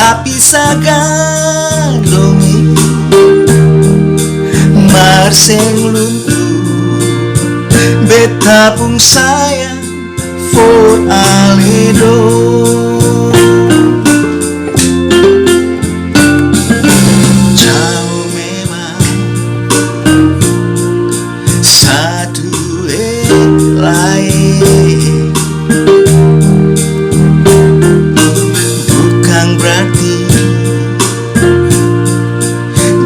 Tak bisa gandongi Marseng luntur beta pun sayang for aledo. Jauh memang satu lain, bukan berarti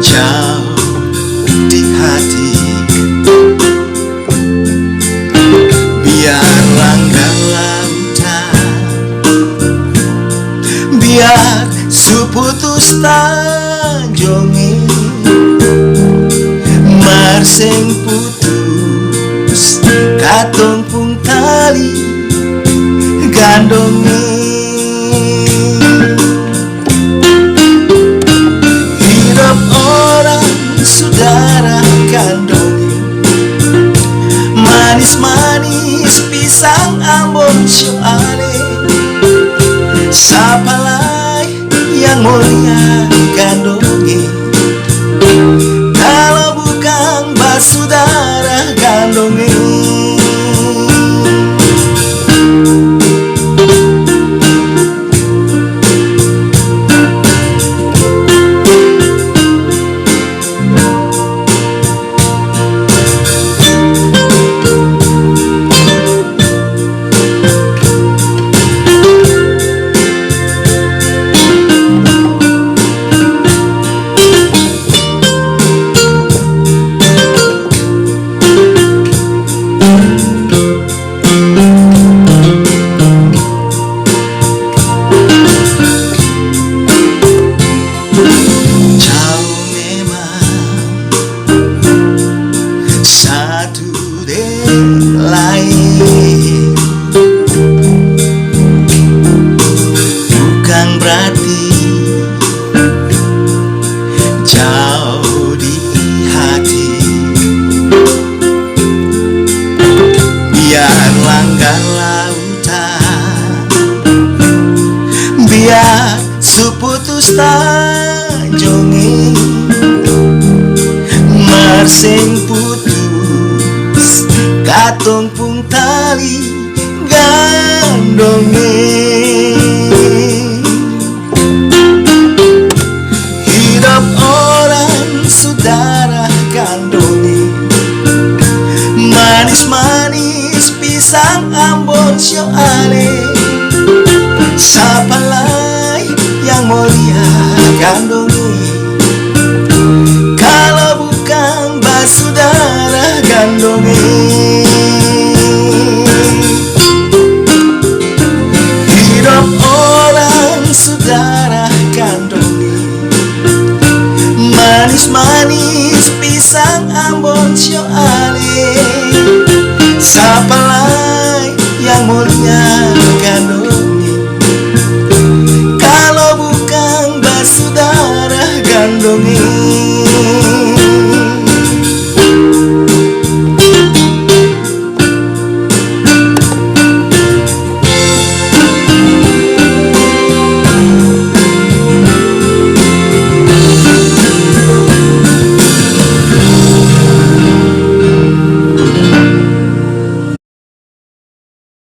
jauh di hati. Biar langgar lautan, biar suputus tanjongi, marseng putus katong pun tali gandongi. Hidup orang saudara gandongi, manis-manis pisang Ambon soale. Sapalai yang mulia gandongi, kalau bukan basudara gandongi. Lain, bukan berarti jauh di hati. Biar langgar lautan, biar suputus tanjongi, marseng putus katong pun tali gandongi. Hidup orang saudara gandongi, manis-manis pisang Ambon soale. Sapalai yang mulia gandongi, kalau bukan basudara gandongi. Hidup orang saudara gandongi, manis-manis pisang Ambon soale.